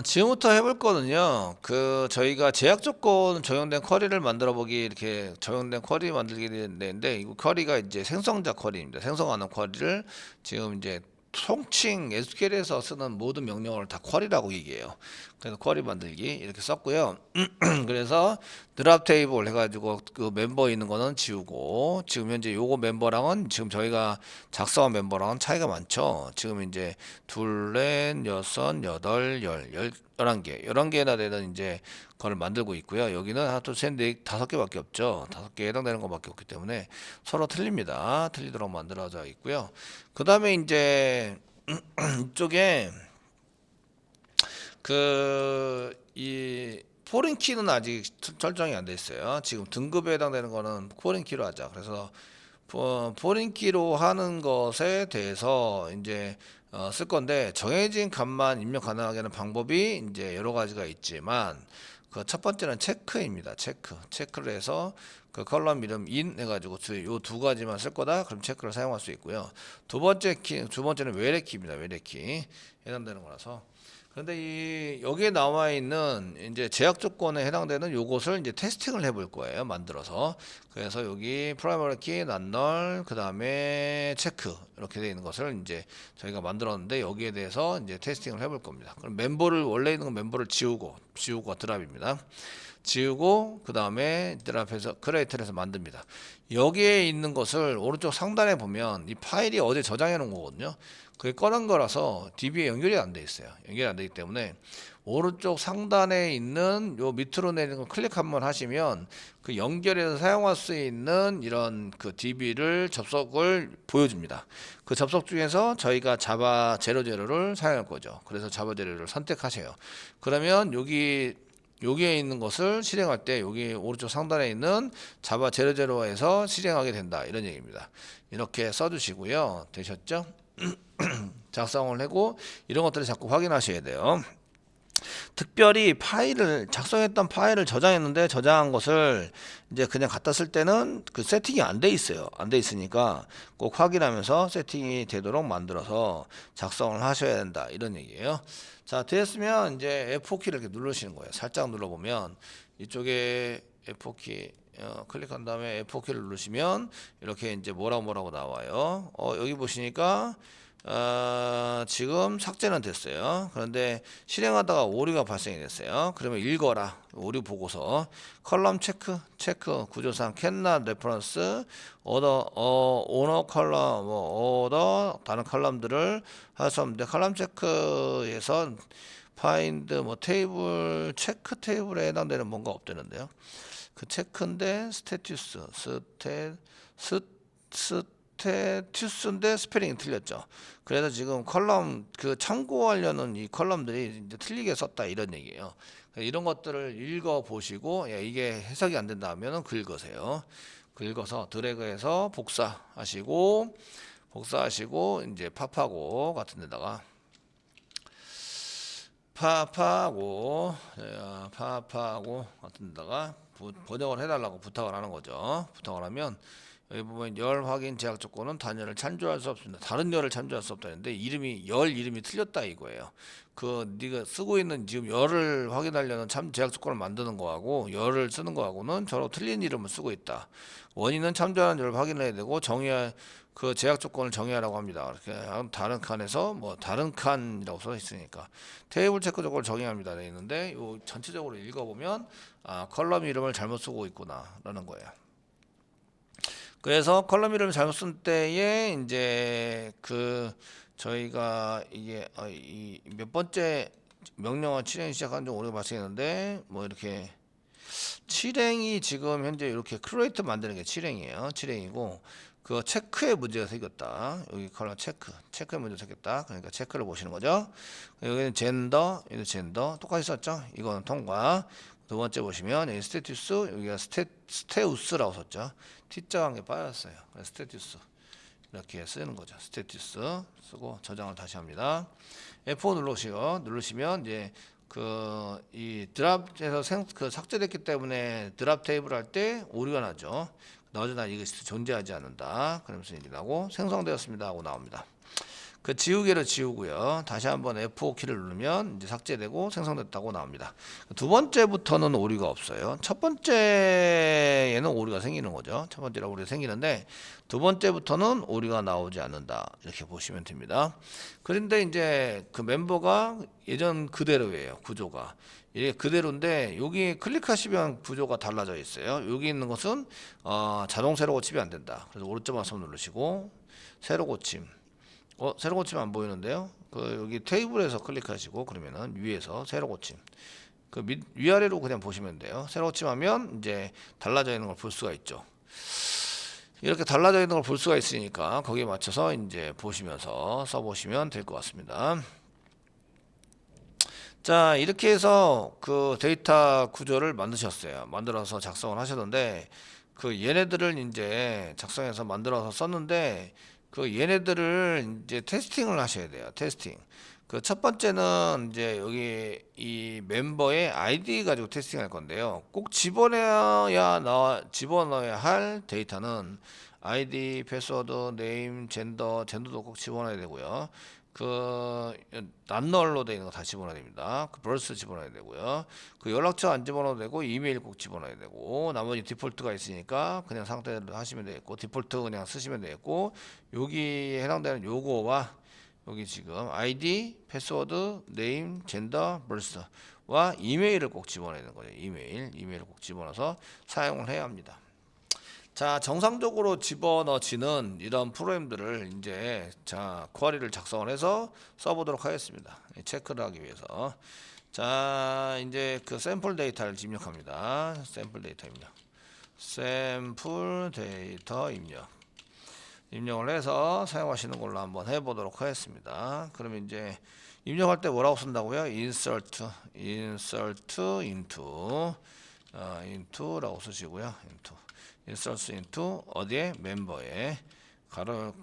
지금부터 해볼 거는요. 저희가 제약 조건 적용된 쿼리를 만들어 보기 이렇게 적용된 쿼리 만들기 되는데 이 쿼리가 이제 생성자 쿼리입니다. 생성하는 쿼리를 지금 이제 통칭 SQL에서 쓰는 모든 명령어를 다 쿼리라고 얘기해요. 그래서 쿼리 만들기 이렇게 썼고요. 그래서 드랍 테이블 해가지고 그 멤버 있는 거는 지우고 지금 현재 요거 멤버랑은 지금 저희가 작성한 멤버랑은 차이가 많죠. 지금 이제 둘, 넷, 여섯, 여덟, 11개 되는 이제 거를 만들고 있고요. 여기는 하나, 둘, 셋, 넷, 5개밖에 없죠. 5개에 해당되는 것밖에 없기 때문에 서로 틀립니다. 틀리도록 만들어져 있고요. 그 다음에 이제 이쪽에 이 포린 키는 아직 설정이 안 돼 있어요. 지금 등급에 해당되는 거는 포린 키로 하자. 그래서 포린 키로 하는 것에 대해서 이제 쓸 건데 정해진 값만 입력 가능하게 하는 방법이 이제 여러 가지가 있지만 그 첫 번째는 체크입니다. 체크를 해서 그 컬럼 이름 인 해가지고 요 두 가지만 쓸 거다. 그럼 체크를 사용할 수 있고요. 두 번째는 외래 키입니다. 외래 키 해당되는 거라서. 그런데 여기에 나와 있는 이제 제약 조건에 해당되는 요것을 이제 테스팅을 해볼 거예요. 만들어서. 그래서 여기 프라이머리 키, 난널, 그 다음에 체크 이렇게 되어 있는 것을 이제 저희가 만들었는데 여기에 대해서 이제 테스팅을 해볼 겁니다. 그럼 원래 있는 멤버를 지우고 드랍입니다. 지우고 그 다음에 드랍해서 크레이트에서 만듭니다. 여기에 있는 것을 오른쪽 상단에 보면 이 파일이 어제 저장해 놓은 거거든요. 그게 꺼낸 거라서 DB에 연결이 안 돼 있어요. 연결이 안 되기 때문에 오른쪽 상단에 있는 요 밑으로 내리는 거 클릭 한번 하시면 그 연결해서 사용할 수 있는 이런 그 DB를 접속을 보여줍니다. 그 접속 중에서 저희가 자바 제로제로를 사용할 거죠. 그래서 자바 제로를 선택하세요. 그러면 여기에 있는 것을 실행할 때 여기 오른쪽 상단에 있는 자바 제로제로에서 실행하게 된다 이런 얘기입니다. 이렇게 써주시고요. 되셨죠? 작성을 하고 이런 것들을 자꾸 확인하셔야 돼요. 특별히 작성했던 파일을 저장했는데 저장한 것을 이제 그냥 갖다 쓸 때는 그 세팅이 안 돼 있어요. 안 돼 있으니까 꼭 확인하면서 세팅이 되도록 만들어서 작성을 하셔야 된다 이런 얘기예요. 자, 됐으면 이제 F4키를 이렇게 누르시는 거예요. 살짝 눌러보면 이쪽에 F4키 클릭한 다음에 F4키를 누르시면 이렇게 이제 뭐라고 나와요. 여기 보시니까 지금 삭제는 됐어요. 그런데 실행하다가 오류가 발생이 됐어요. 그러면 읽어라. 오류 보고서 컬럼 체크 구조상 캔낫 레퍼런스 오너 컬럼 오더 다른 컬럼들을 할 수 없는데 컬럼 체크에서 파인드 테이블 체크 테이블에 해당되는 뭔가 없대는데요. 그 체크인데 스테투스인데 스페링이 틀렸죠. 그래서 지금 컬럼 참고하려는 이 컬럼들이 이제 틀리게 썼다 이런 얘기예요. 이런 것들을 읽어 보시고 이게 해석이 안 된다 하면은 긁으세요. 긁어서 드래그해서 복사하시고 이제 팝하고 같은 데다가 팝하고 같은 데다가 번역을 해달라고 부탁을 하는 거죠. 부탁을 하면 여기 보면 열 확인 제약 조건은 단열을 참조할 수 없습니다. 다른 열을 참조할 수 없다는데 열 이름이 틀렸다 이거예요. 네가 쓰고 있는 지금 열을 확인하려는 제약 조건을 만드는 거하고 열을 쓰는 거하고는 서로 틀린 이름을 쓰고 있다. 원인은 참조하는 열을 확인해야 되고 그 제약 조건을 정의하라고 합니다. 이렇게 다른 칸에서 다른 칸이라고 써 있으니까 테이블 체크 조건을 정의합니다. 되어 있는데 요 전체적으로 읽어보면 컬럼 이름을 잘못 쓰고 있구나라는 거예요. 그래서 컬럼 이름을 잘못 쓴 때에 이제 저희가 이게 이 몇 번째 명령어 실행 시작한 지 오래 발생했는데 이렇게 실행이 지금 현재 이렇게 크리에이트 만드는 게 실행이고 그 체크에 문제가 생겼다. 여기 컬럼 체크에 문제가 생겼다. 그러니까 체크를 보시는 거죠. 여기는 젠더 똑같이 썼죠. 이거는 통과. 두 번째 보시면 여기 스테투스 여기가 스테우스라고 썼죠. T자가 한 개 빠졌어요. 그래서 스테투스 이렇게 쓰는 거죠. 스테투스 쓰고 저장을 다시 합니다. F4 누르시면 이제 이 드랍에서 삭제됐기 때문에 드랍 테이블 할 때 오류가 나죠. 나오잖아 이것이 존재하지 않는다. 그러면서 이제 나고 생성되었습니다 하고 나옵니다. 그 지우개를 지우고요. 다시 한번 F5 키를 누르면 이제 삭제되고 생성됐다고 나옵니다. 두 번째부터는 오류가 없어요. 첫 번째에는 오류가 생기는 거죠. 첫 번째로 오류가 생기는데 두 번째부터는 오류가 나오지 않는다. 이렇게 보시면 됩니다. 그런데 이제 그 멤버가 예전 그대로예요. 구조가. 이게 그대로인데 여기 클릭하시면 구조가 달라져 있어요. 여기 있는 것은 자동 새로 고침이 안 된다. 그래서 오른쪽 마우스 누르시고 새로 고침. 새로 고치면 안 보이는데요. 그 여기 테이블에서 클릭하시고 그러면은 위에서 새로 고침. 그 위아래로 그냥 보시면 돼요. 새로 고침하면 이제 달라져 있는 걸 볼 수가 있죠. 이렇게 달라져 있는 걸 볼 수가 있으니까 거기에 맞춰서 이제 보시면서 써보시면 될 것 같습니다. 자, 이렇게 해서 그 데이터 구조를 만드셨어요. 만들어서 작성을 하셨는데 그 얘네들을 이제 작성해서 만들어서 썼는데 그 얘네들을 이제 테스팅을 하셔야 돼요. 테스팅. 그 첫 번째는 이제 여기 이 멤버의 아이디 가지고 테스팅할 건데요. 꼭 집어넣어야 할 데이터는 아이디, 패스워드, 네임, 젠더도 꼭 집어넣어야 되고요. 그 난널로 되어 있는 거 다 집어넣어야 됩니다. 그 벌스 집어넣어야 되고요. 그 연락처 안 집어넣어도 되고 이메일 꼭 집어넣어야 되고 나머지 디폴트가 있으니까 그냥 상태로 하시면 되겠고 디폴트 그냥 쓰시면 되겠고 여기에 해당되는 요거와 여기 지금 아이디, 패스워드, 네임, 젠더, 벌스와 이메일을 꼭 집어넣어야 되는 거죠. 이메일을 꼭 집어넣어서 사용을 해야 합니다. 자, 정상적으로 집어넣어지는 이런 프로그램들을 이제 자, 쿼리를 작성을 해서 써보도록 하겠습니다. 체크를 하기 위해서. 자, 이제 그 샘플 데이터를 입력합니다. 샘플 데이터 입력. 샘플 데이터 입력. 입력을 해서 사용하시는 걸로 한번 해보도록 하겠습니다. 그러면 이제 입력할 때 뭐라고 쓴다고요? insert into라고 쓰시고요. insert into 어디에? 멤버에 가로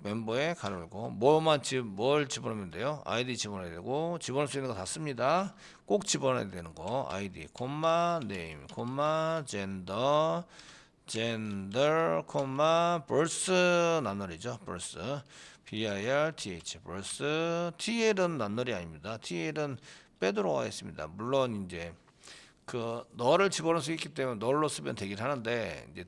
열고 뭘 집어넣으면 돼요? 아이디 집어넣어야 되고 집어넣을 수 있는 거 다 씁니다. 꼭 집어넣어야 되는 거 아이디, 네임, 젠더, birth 낱말이죠. birth, TL은 낱말이 아닙니다. TL은 빼도록 하겠습니다. 물론 이제 그 너를 집어넣을 수 있기 때문에 널로 쓰면 되긴 하는데 이제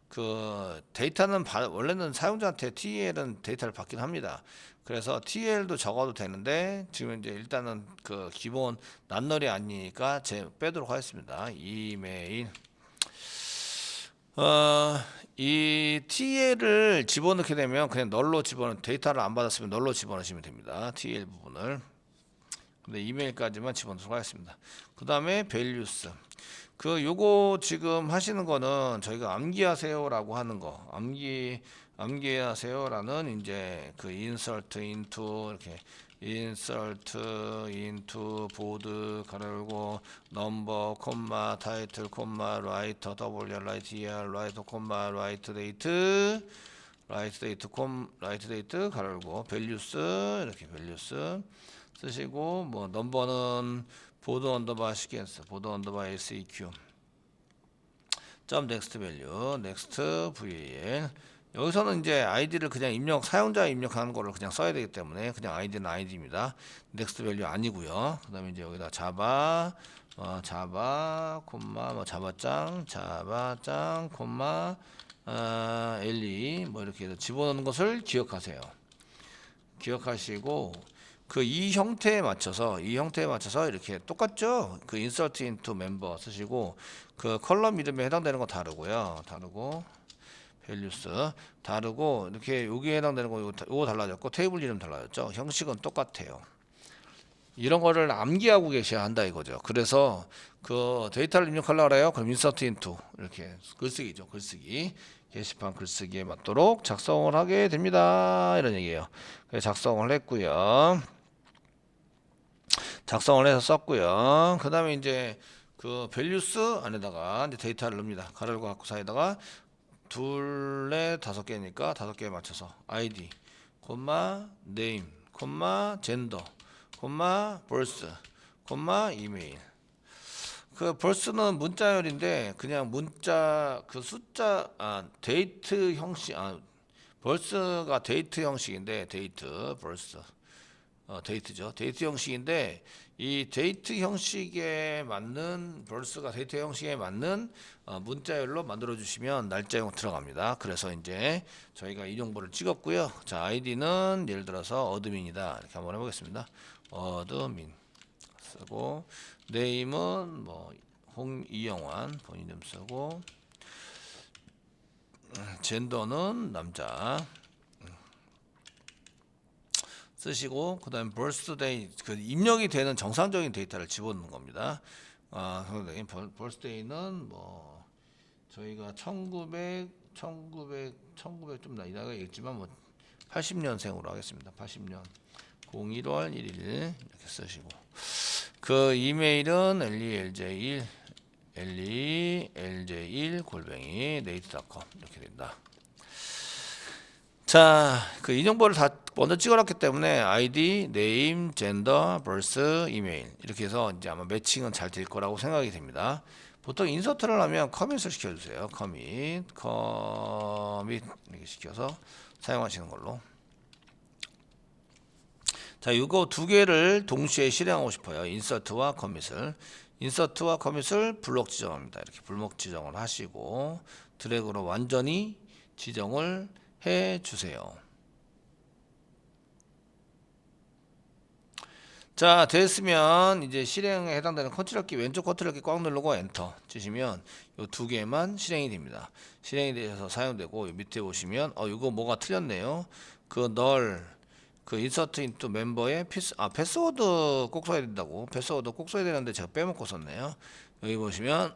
그 데이터는 원래는 사용자한테 TL은 데이터를 받긴 합니다. 그래서 TL도 적어도 되는데 지금 이제 일단은 그 기본 낱말이 아니니까 빼도록 하겠습니다. 이메일 이 TL을 집어넣게 되면 그냥 데이터를 안 받았으면 널로 집어넣으시면 됩니다. TL 부분을. 근데 이메일까지만 집어넣도록 하겠습니다. 그 다음에 values. 요거 지금 하시는 거는 저희가 암기하세요라고 하는 거. 암기하세요라는 이제 그 insert into 보드 가로 열고 넘버 콤마 타이틀 콤마 라이터 write 라이터 콤마 라이트 데이트 가로 열고 values 이렇게 values 쓰시고 뭐 넘버는 보드 언더바 시퀀스 보드 언더바 seq 점 넥스트 밸류 넥스트 val 여기서는 이제 아이디를 그냥 사용자 입력하는 거를 그냥 써야 되기 때문에 그냥 아이디는 아이디입니다. 넥스트 밸류 아니고요. 그다음에 이제 여기다 자바 콤마 뭐 자바짱 콤마 le 뭐 이렇게 해서 집어넣는 것을 기억하시고 이 형태에 맞춰서 이렇게 똑같죠? 그 insert into member 쓰시고 그 컬럼 이름에 해당되는 거 다르고요. values 다르고 이렇게 여기에 해당되는 거 요거 달라졌고 테이블 이름 달라졌죠. 형식은 똑같아요. 이런 거를 암기하고 계셔야 한다 이거죠. 그래서 그 데이터를 입력하려고 해요. 그럼 insert into 이렇게 글쓰기죠. 게시판 글쓰기에 맞도록 작성을 하게 됩니다. 이런 얘기예요. 그래서 작성을 했고요. 작성을 해서 썼고요. 그 다음에 이제 그 values 안에다가 이제 데이터를 넣습니다. 가로를 갖고 사이에다가 둘에 5개니까 5개에 맞춰서 아이디, 네임, 젠더, birth, 이메일. 그 birth는 문자열인데 그냥 문자 그 숫자 데이트 형식 birth가 데이트 형식인데 birth 데이트죠. 데이트 형식인데 이 데이트 형식에 맞는 벌스가 데이트 형식에 맞는 문자열로 만들어 주시면 날짜형 들어갑니다. 그래서 이제 저희가 이 정보를 찍었고요. 자, 아이디는 예를 들어서 어드민이다 이렇게 한번 해보겠습니다. 어드민 쓰고 네임은 뭐 홍이영환 본인 좀 쓰고 젠더는 남자 쓰시고 그다음에 birthday 그 입력이 되는 정상적인 데이터를 집어넣는 겁니다. birthday는 뭐 저희가 1900 좀 나이가 있지만 뭐 80년생으로 하겠습니다. 80년 01월 1일 이렇게 쓰시고 그 이메일은 lelj1 골뱅이 네이트닷컴 이렇게 된다. 자, 그 이 정보를 다 먼저 찍어놨기 때문에 아이디, 네임, 젠더, 벌스, 이메일 이렇게 해서 이제 아마 매칭은 잘 될 거라고 생각이 됩니다. 보통 인서트를 하면 커밋을 시켜주세요. 커밋 이렇게 시켜서 사용하시는 걸로. 자, 이거 두 개를 동시에 실행하고 싶어요. 인서트와 커밋을. 인서트와 커밋을 블록 지정합니다. 이렇게 블록 지정을 하시고 드래그로 완전히 지정을 해 주세요. 자, 됐으면 이제 실행에 해당되는 컨트롤 키 왼쪽 컨트롤 키 꽉 누르고 엔터 치시면 이 두 개만 실행이 됩니다. 실행이 되어서 사용되고 밑에 보시면 이거 뭐가 틀렸네요. 그 인서트 인투 멤버의 패스워드 꼭 써야 된다고. 패스워드 꼭 써야 되는데 제가 빼먹고 썼네요. 여기 보시면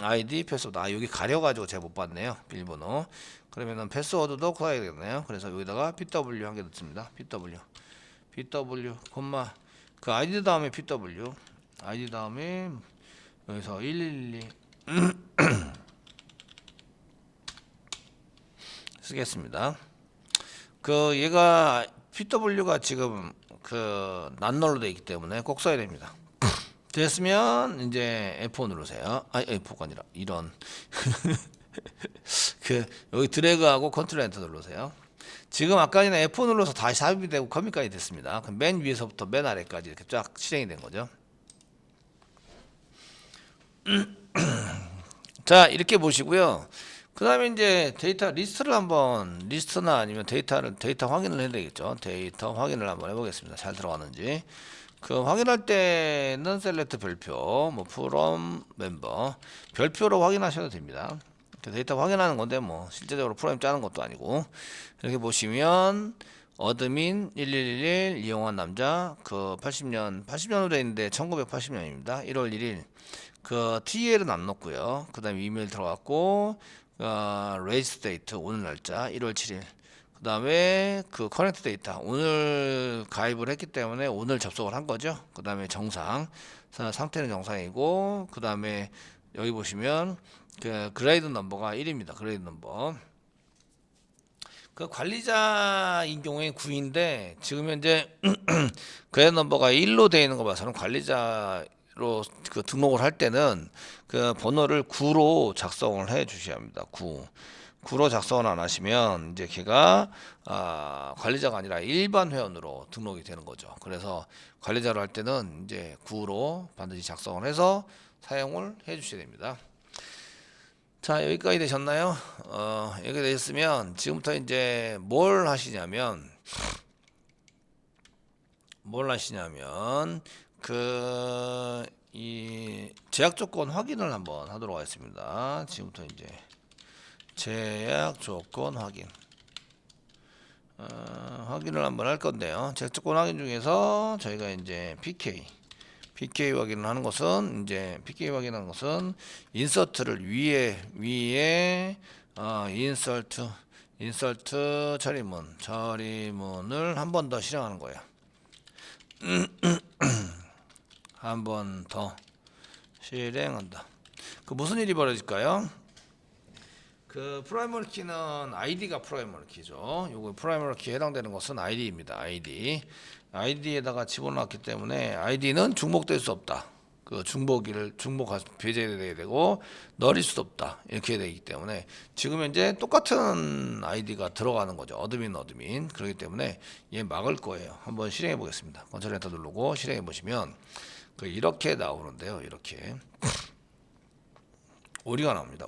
아이디 패스워드 여기 가려가지고 제가 못 봤네요. 비밀번호. 그러면은 패스워드도 써야 되겠네요. 그래서 여기다가 pw 한 개 넣습니다. pw 콤마 그 아이디 다음에 pw 아이디 다음에 여기서 1112 쓰겠습니다. 그 얘가 pw가 지금 그 난널로 되어 있기 때문에 꼭 써야 됩니다. 됐으면 이제 F4 누르세요. F4가 아니라 이런 그 여기 드래그하고 컨트롤 엔터 누르세요. 지금 아까 전에 F4 눌러서 다시 삽입이 되고 커밋까지 됐습니다. 그럼 맨 위에서부터 맨 아래까지 이렇게 쫙 실행이 된 거죠. 자, 이렇게 보시고요. 그 다음에 이제 데이터 리스트나 아니면 데이터 확인을 해야 되겠죠. 데이터 확인을 한번 해보겠습니다. 잘 들어가는지. 그 확인할 때는 셀렉트 별표, 뭐 from member 별표로 확인하셔도 됩니다. 데이터 확인하는 건데 뭐 실제적으로 프로그램 짜는 것도 아니고 이렇게 보시면 어드민 1111 이용한 남자 그 80년으로 돼 있는데 1980년입니다. 1월 1일 그 TL은 안 넣었고요. 그 다음에 이메일 들어갔고 레이스 데이트 오늘 날짜 1월 7일 그 다음에 그 커넥트 데이터 오늘 가입을 했기 때문에 오늘 접속을 한 거죠. 그 다음에 정상 상태는 정상이고 그 다음에 여기 보시면 그 그레이드 넘버가 1입니다. 그레이드 넘버 그 관리자인 경우에 9인데 지금 현재 그레이드 넘버가 1로 되어 있는 거 봐서는 관리자로 그 등록을 할 때는 그 번호를 9로 작성을 해 주셔야 합니다. 9로 작성을 안 하시면 이제 걔가 관리자가 아니라 일반 회원으로 등록이 되는 거죠. 그래서 관리자로 할 때는 이제 9로 반드시 작성을 해서 사용을 해 주셔야 됩니다. 자, 여기까지 되셨나요? 여기 되셨으면 지금부터 이제 뭘 하시냐면 이 제약 조건 확인을 한번 하도록 하겠습니다. 지금부터 이제 제약 조건 확인을 한번 할 건데요. 제약 조건 확인 중에서 저희가 이제 PK 확인을 하는 것은 PK 확인하는 것은 인서트를 위에 인서트 처리문을 한 번 더 실행하는 거예요. 한 번 더 실행한다. 그 무슨 일이 벌어질까요? 그 프라이머리 키는 아이디가 프라이머리 키죠. 요거 프라이머리 키에 해당되는 것은 아이디입니다. 아이디에다가 집어넣었기 때문에 아이디는 중복될 수 없다. 그 중복을 배제돼야 되고 넣을 수도 없다 이렇게 되기 때문에 지금 현재 똑같은 아이디가 들어가는 거죠. 어드민 그렇기 때문에 얘 막을 거예요. 한번 실행해 보겠습니다. 컨트롤 엔터 누르고 실행해 보시면 이렇게 나오는데요. 이렇게 오리가 나옵니다.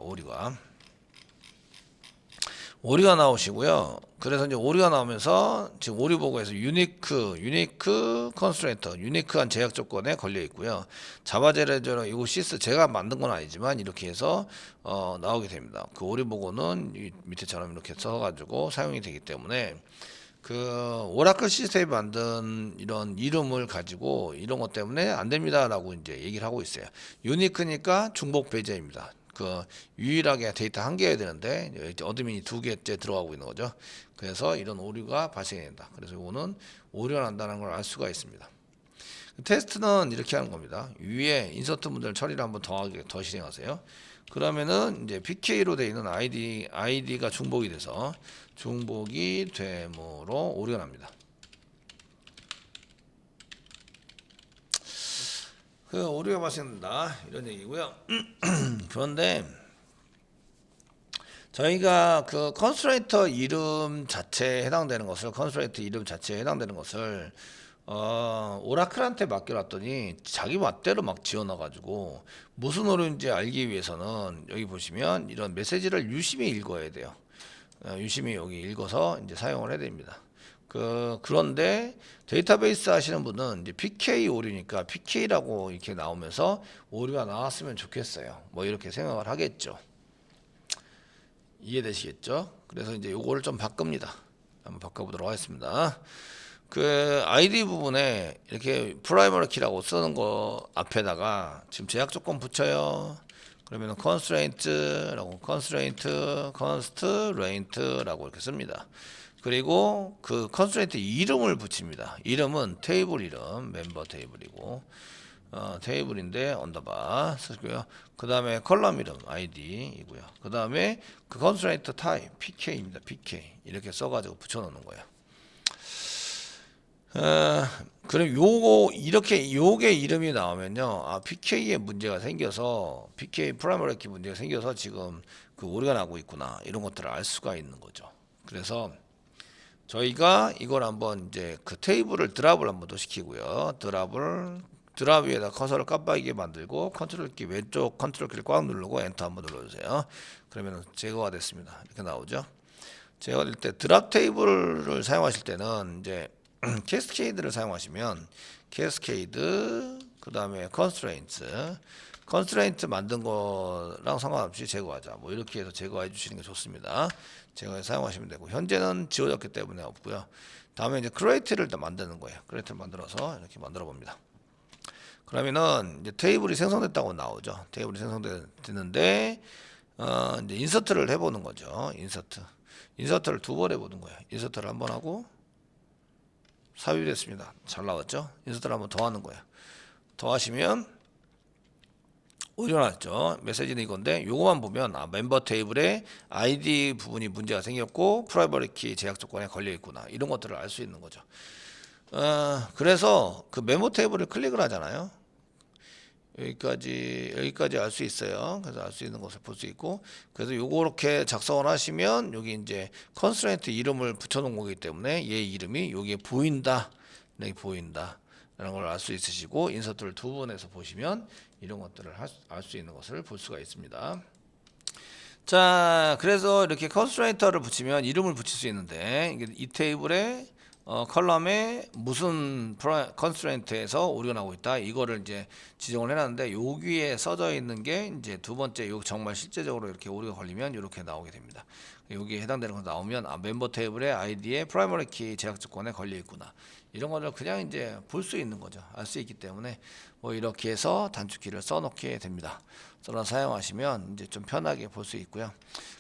오리가 나오시고요. 그래서 이제 오리가 나오면서 지금 오리 보고에서 유니크 컨스트레인트, 유니크한 제약 조건에 걸려 있고요. 자바제레저는 이거 시스 제가 만든 건 아니지만 이렇게 해서 나오게 됩니다. 그 오리 보고는 밑에처럼 이렇게 써가지고 사용이 되기 때문에 그 오라클 시스템이 만든 이런 이름을 가지고 이런 것 때문에 안 됩니다라고 이제 얘기를 하고 있어요. 유니크니까 중복 배제입니다. 그 유일하게 데이터 한 개여야 되는데 어드민이 두 개째 들어가고 있는 거죠. 그래서 이런 오류가 발생이 된다. 그래서 이거는 오류가 난다는 걸 알 수가 있습니다. 테스트는 이렇게 하는 겁니다. 위에 인서트 문제를 처리를 한번 더 실행하세요. 그러면은 이제 PK로 되어 있는 아이디가 중복이 돼서 중복이 되므로 오류가 납니다. 그 오류가 발생된다 이런 얘기고요. 그런데 저희가 그 컨스트레인트 이름 자체에 해당되는 것을 오라클한테 맡겨놨더니 자기 맛대로 막 지어놔가지고 무슨 오류인지 알기 위해서는 여기 보시면 이런 메시지를 유심히 읽어야 돼요. 유심히 여기 읽어서 이제 사용을 해야 됩니다. 그런데 데이터베이스 하시는 분은 이제 PK 오류니까 PK라고 이렇게 나오면서 오류가 나왔으면 좋겠어요. 뭐 이렇게 생각을 하겠죠. 이해되시겠죠? 그래서 이제 요거를 좀 바꿉니다. 한번 바꿔보도록 하겠습니다. 그 아이디 부분에 이렇게 프라이머리 키라고 쓰는 거 앞에다가 지금 제약 조건 붙여요. 그러면 constraint라고 constraint라고 이렇게 씁니다. 그리고 그 constraint 이름을 붙입니다. 이름은 테이블 이름, 멤버 테이블이고 테이블인데 언더바 쓰고요. 그 다음에 컬럼 이름 id이고요. 그 다음에 그 constraint type pk입니다. pk 이렇게 써가지고 붙여놓는 거예요. 그럼 요게 이름이 나오면요, PK에 문제가 생겨서 PK 프라이머리 키 문제가 생겨서 지금 그 오류가 나고 있구나 이런 것들을 알 수가 있는 거죠. 그래서 저희가 이걸 한번 이제 그 테이블을 드랍을 한번 더 시키고요. 드랍 위에다 커서를 깜빡이게 만들고 왼쪽 컨트롤 키를 꽉 누르고 엔터 한번 눌러주세요. 그러면 제거가 됐습니다. 이렇게 나오죠. 제거될 때 드랍 테이블을 사용하실 때는 이제 캐스케이드를 사용하시면 캐스케이드 그 다음에 컨스트레인트 만든 거랑 상관없이 제거하자 뭐 이렇게 해서 제거해 주시는 게 좋습니다. 제거해 사용하시면 되고 현재는 지워졌기 때문에 없고요. 다음에 이제 크리에이트를 만드는 거예요. 크리에이트를 만들어서 이렇게 만들어 봅니다. 그러면은 이제 테이블이 생성됐다고 나오죠. 테이블이 생성됐는데 이제 인서트를 해보는 거죠. 인서트를 두 번 해보는 거예요. 인서트를 한 번 하고 삽입됐습니다. 잘 나왔죠? 인서트를 한번 더 하는 거예요. 더 하시면 오류가 났죠. 메시지는 이건데 요거만 보면 멤버 테이블에 ID 부분이 문제가 생겼고 프라이머리 키 제약 조건에 걸려 있구나 이런 것들을 알 수 있는 거죠. 그래서 그 메모 테이블을 클릭을 하잖아요. 여기까지 알 수 있어요. 그래서 알 수 있는 것을 볼 수 있고, 그래서 요렇게 작성을 하시면 여기 이제 컨스트레인트 이름을 붙여놓은 거기 때문에 얘 이름이 여기에 보인다, 라는 걸 알 수 있으시고 인서트를 두 번 해서 보시면 이런 것들을 알 수 있는 것을 볼 수가 있습니다. 자, 그래서 이렇게 컨스트레인트를 붙이면 이름을 붙일 수 있는데 이 테이블에 컬럼에 무슨 컨스트레인트에서 오류가 나고 있다 이거를 이제 지정을 해놨는데 여기에 써져 있는 게 이제 두 번째 요 정말 실제적으로 이렇게 오류가 걸리면 이렇게 나오게 됩니다. 여기에 해당되는 거 나오면 멤버 테이블의 아이디에 프라이머리 키 제약 조건에 걸려 있구나 이런 거를 그냥 이제 볼 수 있는 거죠. 알 수 있기 때문에 뭐 이렇게 해서 단축키를 써놓게 됩니다. 써서 사용하시면 이제 좀 편하게 볼 수 있고요.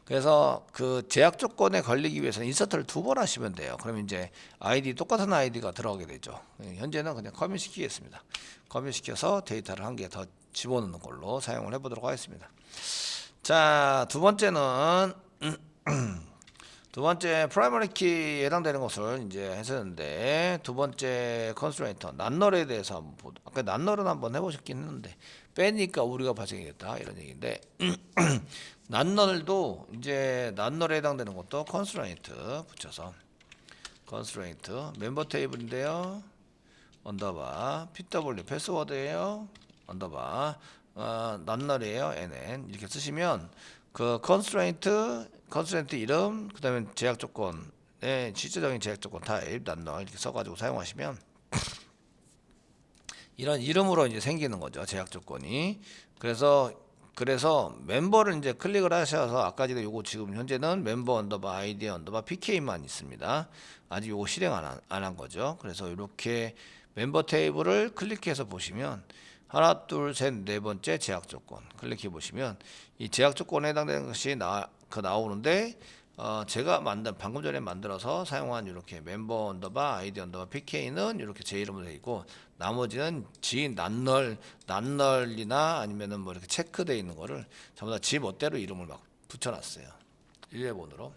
그래서 그 제약 조건에 걸리기 위해서는 인서트를 두 번 하시면 돼요. 그러면 이제 똑같은 아이디가 들어가게 되죠. 현재는 그냥 커밋 시키겠습니다. 커밋 시켜서 데이터를 한 개 더 집어넣는 걸로 사용을 해보도록 하겠습니다. 자, 두 번째는 두 번째 프라이머리 키에 해당되는 것을 이제 했었는데, 두 번째 컨스트레인트 낱널에 대해서 한번 아까 낱널은 한번 해보셨긴 했는데 빼니까 우리가 발생했다 이런 얘기인데 낱널도 이제 낱널에 해당되는 것도 컨스트레인트 붙여서 컨스트레인트 멤버 테이블인데요. 언더바 pw 패스워드예요. 언더바 낱널이에요. nn 이렇게 쓰시면 그 컨스트레인트 이름 그다음에 제약 조건 실제적인 제약 조건 타입 낱널 이렇게 써가지고 사용하시면 이런 이름으로 이제 생기는 거죠. 제약 조건이. 그래서 멤버를 이제 클릭을 하셔서 아까 전에 요거 지금 현재는 멤버 언더바 아이디 언더바 PK만 있습니다. 아직 요거 실행 안 한 거죠. 그래서 이렇게 멤버 테이블을 클릭해서 보시면 하나 둘 셋 네 번째 제약 조건 클릭해 보시면 이 제약 조건에 해당되는 것이 나오는데 제가 방금 전에 만들어서 사용한 이렇게 멤버 언더바 아이디 언더바 PK는 이렇게 제 이름으로 되어 있고 나머지는 지 낱널이나 아니면은 뭐 이렇게 체크되어 있는 거를 전부 다 지 멋대로 이름을 막 붙여놨어요. 일렬번호로.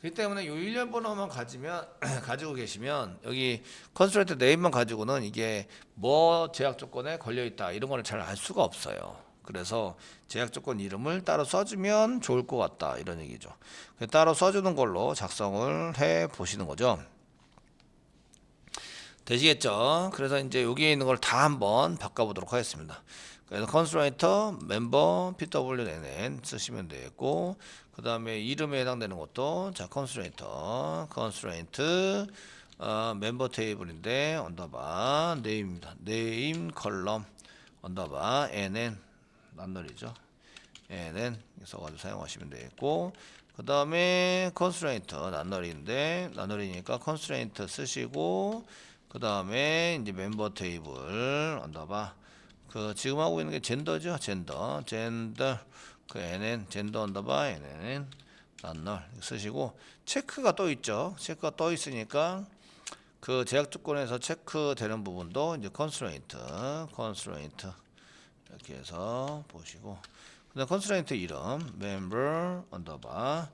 그렇기 때문에 이 일렬번호만 가지고 계시면 여기 컨스트레인트 네임만 가지고는 이게 뭐 제약 조건에 걸려 있다 이런 거를 잘 알 수가 없어요. 그래서 제약 조건 이름을 따로 써주면 좋을 것 같다 이런 얘기죠. 따로 써주는 걸로 작성을 해 보시는 거죠. 되시겠죠? 그래서 이제 여기에 있는 걸 다 한번 바꿔보도록 하겠습니다. 그래서 컨스트레인트 멤버 pwnn 쓰시면 되겠고 그 다음에 이름에 해당되는 것도 자 컨스트레인트 멤버 테이블인데 언더바 네임입니다. 네임 컬럼 언더바 nn 낱널이죠. nn 써가지고 사용하시면 되겠고 그 다음에 컨스트레인트 낱널이니까 컨스트레인트 쓰시고 그 다음에 이제 멤버 테이블 언더바 지금 하고 있는 게 젠더죠. 젠더 그 nn 젠더 언더바 nn 낱널 쓰시고 체크가 또 있죠. 체크가 또 있으니까 그 제약 조건에서 체크되는 부분도 이제 컨스트레인트 이렇게 해서 보시고 그다음 컨스트레인트 이름 member 언더바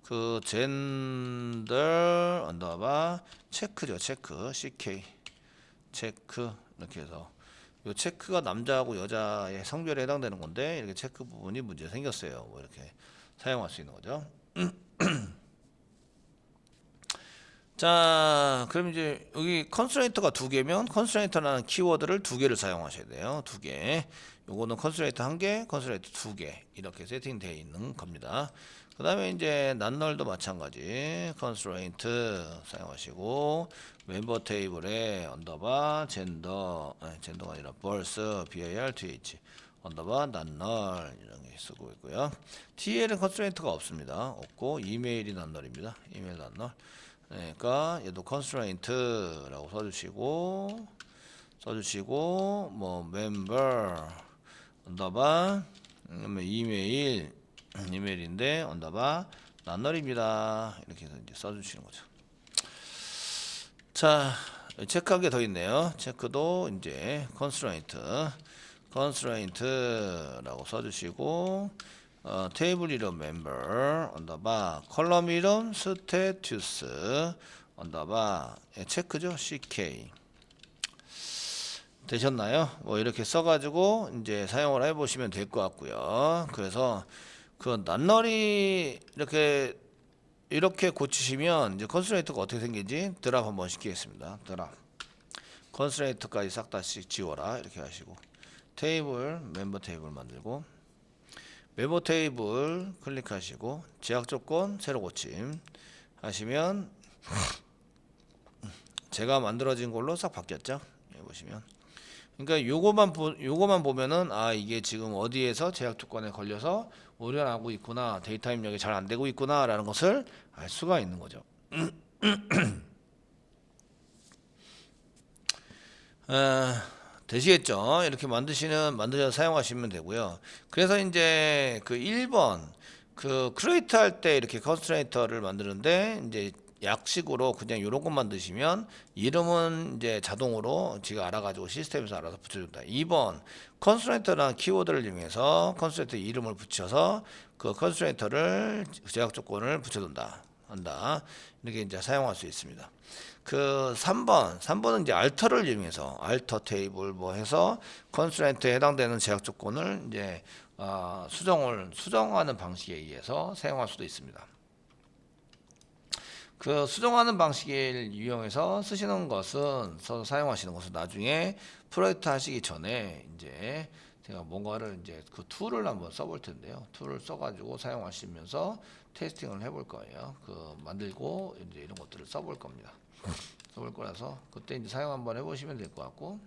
그 젠더 언더바 체크죠. 체크 CK 체크 이렇게 해서 요 체크가 남자하고 여자의 성별에 해당되는 건데 이렇게 체크 부분이 문제 생겼어요. 뭐 이렇게 사용할 수 있는 거죠. 자, 그럼 이제 여기 컨스트레인트가 두 개면 컨스트레인트라는 키워드를 두 개를 사용하셔야 돼요. 두 개. 요거는 컨스트레인트 한 개, 컨스트레인트 두 개. 이렇게 세팅되어 있는 겁니다. 그 다음에 이제 낱널도 마찬가지. 컨스트레인트 사용하시고 멤버 테이블에 언더바 젠더가 아니라 벌스 BARTH 언더바 낱널 이런 게 쓰고 있고요. TL은 컨스트레인트가 없습니다. 없고 이메일이 낱널입니다. 이메일 낱널. 그러니까 얘도 constraint라고 써주시고 뭐 member 언더바 이메일인데 언더바 낱널입니다. 이렇게 해서 이제 써주시는 거죠. 자, 체크한 게 더 있네요. 체크도 이제 constraint라고 써주시고 테이블 이름 member 언더바 컬럼 이름 status 언더바 체크죠. CK 되셨나요? 뭐 이렇게 써가지고 이제 사용을 해보시면 될 것 같고요. 그래서 그 낱널이 이렇게 고치시면 이제 컨스트레인트가 어떻게 생긴지 드랍 한번 시키겠습니다. 드랍 컨스트레인트까지 싹 다 지워라 이렇게 하시고 테이블 멤버 테이블 만들고 멤버 테이블 클릭하시고 제약 조건 새로 고침 하시면 제가 만들어진 걸로 싹 바뀌었죠. 여기 보시면 그러니까 요거만 보면은 이게 지금 어디에서 제약 조건에 걸려서 오류가 나고 있구나, 데이터 입력이 잘 안 되고 있구나라는 것을 알 수가 있는 거죠. 되시겠죠? 이렇게 만드셔서 사용하시면 되고요. 그래서 이제 그 1번 그 크리에이트 할 때 이렇게 컨스트레인터를 만드는데 이제 약식으로 그냥 이런 것만 드시면 이름은 이제 자동으로 지가 알아가지고 시스템에서 알아서 붙여준다. 2번 컨스트레인터라는 키워드를 이용해서 컨스트레인터 이름을 붙여서 그 컨스트레인터를 제약 조건을 붙여준다. 한다. 이렇게 이제 사용할 수 있습니다. 그 3번은 이제 알터를 이용해서 알터 테이블 뭐 해서 컨스트레인트에 해당되는 제약 조건을 이제 수정하는 방식에 의해서 사용할 수도 있습니다. 그 수정하는 방식을 이용해서 쓰시는 것은 사용하시는 것은 나중에 프로젝트 하시기 전에 이제 제가 뭔가를 이제 그 툴을 한번 써볼 텐데요. 툴을 써가지고 사용하시면서 테스팅을 해볼 거예요. 그 만들고 이제 이런 것들을 써볼 겁니다. 써볼 거라서 그때 이제 사용 한번 해보시면 될 것 같고.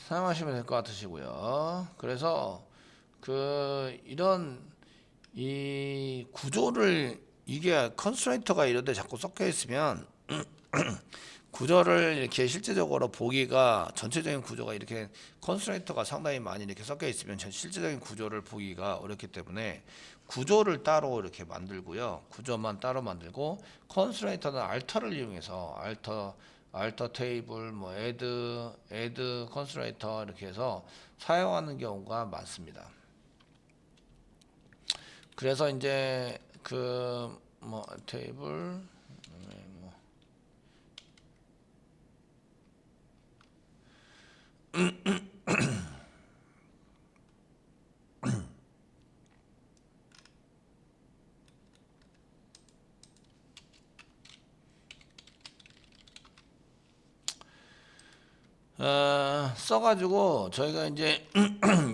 사용하시면 될 것 같으시고요. 그래서 이런 이 구조를 이게 컨스트레인터가 이런데 자꾸 섞여 있으면 구조를 이렇게 실제적으로 보기가 전체적인 구조가 이렇게 컨스트레인터가 상당히 많이 이렇게 섞여 있으면 실제적인 구조를 보기가 어렵기 때문에 구조를 따로 이렇게 만들고요. 구조만 따로 만들고 컨스트레인터는 알터를 이용해서 알터 테이블 뭐 애드 컨스트레인터 이렇게 해서 사용하는 경우가 많습니다. 그래서 이제 그 뭐 테이블 써가지고 저희가 이제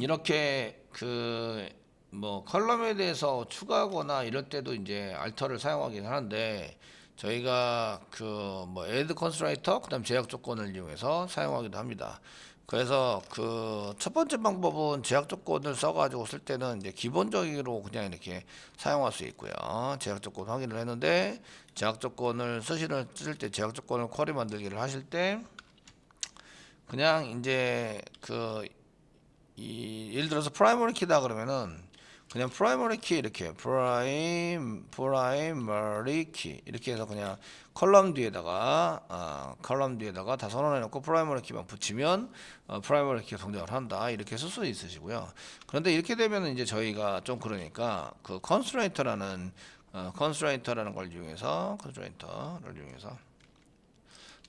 이렇게 그 뭐 컬럼에 대해서 추가하거나 이럴 때도 이제 알터를 사용하긴 하는데 저희가 그 뭐 애드 컨스트레이터 그다음 제약 조건을 이용해서 사용하기도 합니다. 그래서 그 첫 번째 방법은 제약 조건을 써가지고 쓸 때는 이제 기본적으로 그냥 이렇게 사용할 수 있고요. 제약 조건 확인을 했는데 제약 조건을 쓸 때 제약 조건을 쿼리 만들기를 하실 때 그냥 이제 예를 들어서 프라이머리 키다 그러면은 그냥 프라이머리 키 이렇게 프라이머리 키 이렇게 해서 그냥 컬럼 뒤에다가 다 선언해 놓고 프라이머리 키만 붙이면 프라이머리 키가 동작을 한다 이렇게 쓸 수 있으시고요. 그런데 이렇게 되면은 이제 저희가 좀 그러니까 그 컨스트레인터라는 걸 이용해서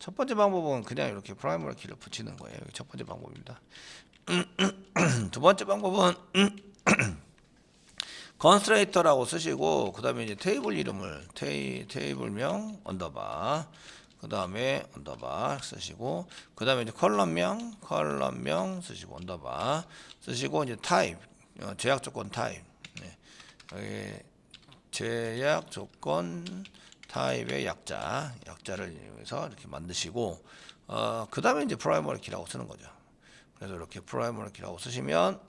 첫 번째 방법은 그냥 이렇게 프라이머리 키를 붙이는 거예요. 이게 첫 번째 방법입니다. 두 번째 방법은 컨스트레이터라고 쓰시고 그 다음에 이제 테이블 이름을 테이블명 언더바 그 다음에 언더바 쓰시고 그 다음에 이제 컬럼명 쓰시고 언더바 쓰시고 이제 타입 제약 조건 타입 여기 제약 조건 타입의 약자를 이용해서 이렇게 만드시고 그 다음에 이제 프라이머리 키라고 쓰는 거죠. 그래서 이렇게 프라이머리 키라고 쓰시면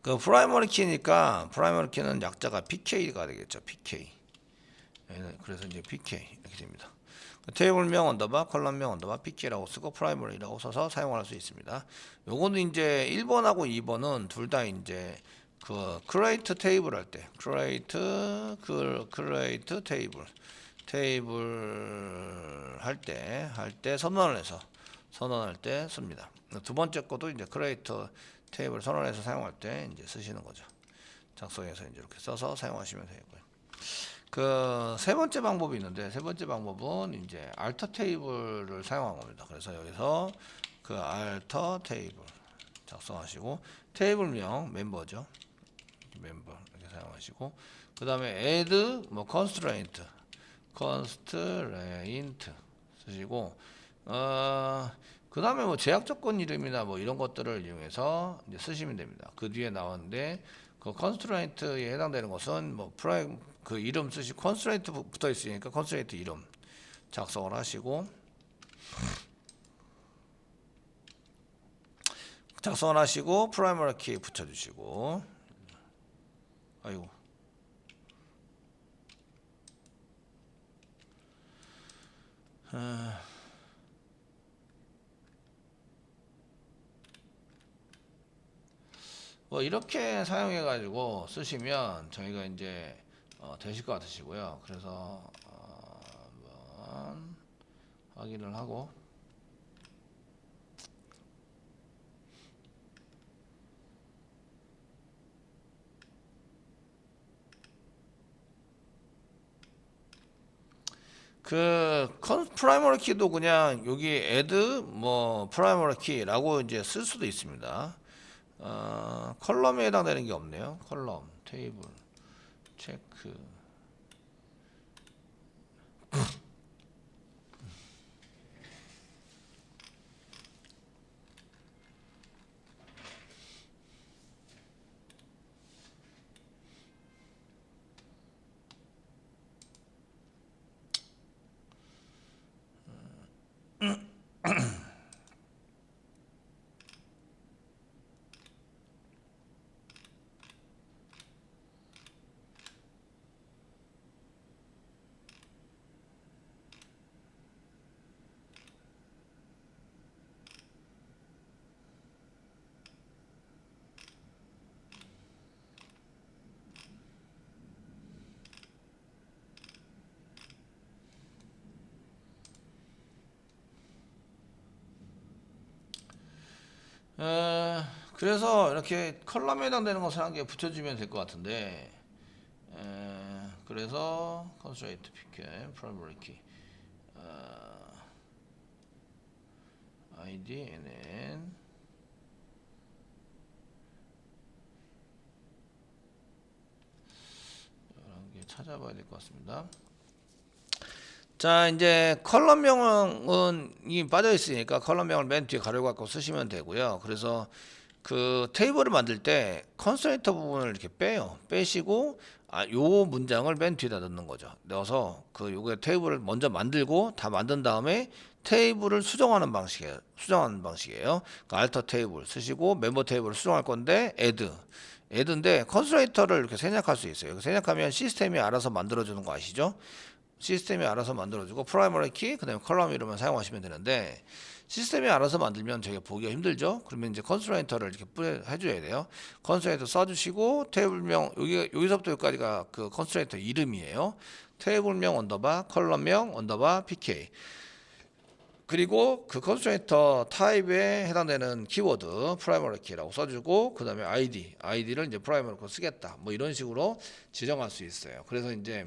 그 프라이머리 키니까 프라이머리 키는 약자가 PK가 되겠죠. PK. 그래서 이제 PK 이렇게 됩니다. 테이블명 언더바 컬럼명 언더바 PK라고 쓰고 프라이머리라고 써서 사용할 수 있습니다. 요거는 이제 1번하고 2번은 둘 다 이제 그 create 테이블 할 때 create 테이블 할 때 선언할 때 씁니다. 두 번째 것도 이제 create 테이블 선언해서 사용할 때 이제 쓰시는 거죠. 작성해서 이제 이렇게 써서 사용하시면 되고요. 그 세 번째 방법이 있는데 세 번째 방법은 이제 알터 테이블을 사용한 겁니다. 그래서 여기서 그 알터 테이블 작성하시고 테이블명 멤버죠. 멤버 이렇게 사용하시고 그 다음에 add 뭐 constraint 쓰시고 그 다음에 뭐 제약 조건 이름이나 뭐 이런 것들을 이용해서 이제 쓰시면 됩니다. 그 뒤에 나오는데 그 constraint에 해당되는 것은 뭐 그 이름 쓰시고 constraint 붙어 있으니까 constraint 이름 작성을 하시고 프라이머리 키 붙여주시고 아이고 뭐 이렇게 사용해 가지고 쓰시면 저희가 이제 되실 것 같으시고요. 그래서 한번 확인을 하고 프라이머리 키도 그냥 여기 add 뭐 프라이머리 키라고 이제 쓸 수도 있습니다. 컬럼에 해당되는 게 없네요. 컬럼, 테이블, 체크. 그래서 이렇게 컬럼에 해당되는 것을 한 개 붙여주면 될 것 같은데, 그래서 컨스트레이트 PK, 프라이머리 키, ID, NN, 이런 게 찾아봐야 될 것 같습니다. 자, 이제 컬럼명이 빠져 있으니까 컬럼명을 맨 뒤에 가로 갖고 쓰시면 되고요. 그래서 그 테이블을 만들 때 컨스트레이터 부분을 이렇게 빼요. 빼시고 요 문장을 맨 뒤에다 넣는 거죠. 넣어서 요게 테이블을 먼저 만들고 다 만든 다음에 테이블을 수정하는 방식이에요. 그러니까 알터 테이블 쓰시고 멤버 테이블을 수정할 건데 add인데 컨스트레이터를 이렇게 생략할 수 있어요. 생략하면 시스템이 알아서 만들어주는 거 아시죠? 시스템이 알아서 만들어주고 프라이머리 키 그다음에 컬럼 이름을 사용하시면 되는데, 시스템이 알아서 만들면 저희가 보기가 힘들죠. 그러면 이제 컨스트레인터를 이렇게 해줘야 돼요. 컨스트레인터 써주시고 테이블명 여기서부터 여기까지가 그 컨스트레인터 이름이에요. 테이블명 언더바 컬럼명 언더바 pk, 그리고 그 컨스트레인터 타입에 해당되는 키워드 프라이머리 키라고 써주고 그 다음에 id를 이제 프라이머리 키 쓰겠다 뭐 이런 식으로 지정할 수 있어요. 그래서 이제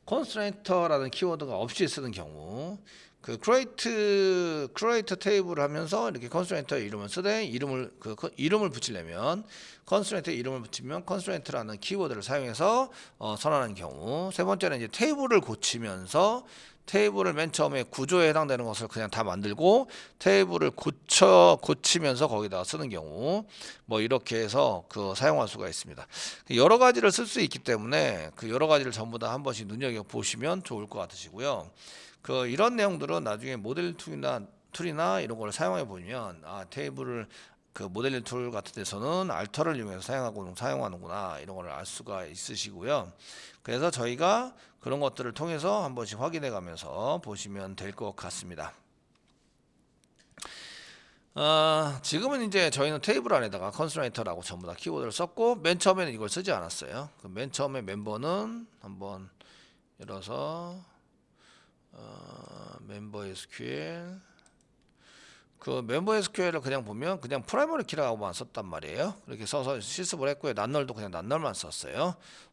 컨스트레인터라는 키워드가 없이 쓰는 경우 그 create 테이블을 하면서 이렇게 컨스트레인터 이름을 쓰되 이름을 붙이려면 컨스트레인터 이름을 붙이면 컨스트레인트라는 키워드를 사용해서 선언하는 경우, 세 번째는 이제 테이블을 고치면서 테이블을 맨 처음에 구조에 해당되는 것을 그냥 다 만들고 테이블을 고치면서 거기다가 쓰는 경우 뭐 이렇게 해서 사용할 수가 있습니다. 여러 가지를 쓸 수 있기 때문에 그 여러 가지를 전부 다 한 번씩 눈여겨 보시면 좋을 것 같으시고요. 이런 내용들은 나중에 모델 툴이나 이런 걸 사용해 보면 테이블을 모델링 툴 같은 데서는 알터를 이용해서 사용하는구나 이런 걸 알 수가 있으시고요. 그래서 저희가 그런 것들을 통해서 한 번씩 확인해 가면서 보시면 될 것 같습니다. 지금은 이제 저희는 테이블 안에다가 컨스트레인터라고 전부 다 키워드를 썼고, 맨 처음에는 이걸 쓰지 않았어요. 맨 처음에 멤버는 한번 열어서 멤버 SQL, 멤버 SQL을 그냥 보면 그냥 프라이머리 키라고만 썼단 말이에요. 이렇게 써서 실습을 했고요. 낱널도 그냥 낱널만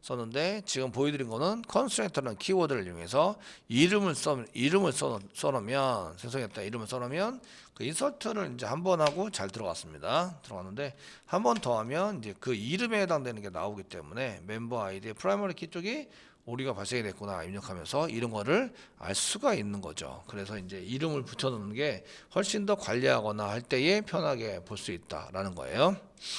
썼는데 지금 보여드린 거는 컨스트레인터라는 키워드를 이용해서 이름을 써놓으면 생성했다. 이름을 써놓으면 그 인서트를 이제 한 번 하고 잘 들어갔는데 한 번 더 하면 이제 그 이름에 해당되는 게 나오기 때문에 멤버 아이디의 프라이머리 키 쪽이 오류가 발생이 됐구나 입력하면서 이런 거를 알 수가 있는 거죠. 그래서 이제 이름을 붙여놓는 게 훨씬 더 관리하거나 할 때에 편하게 볼 수 있다라는 거예요.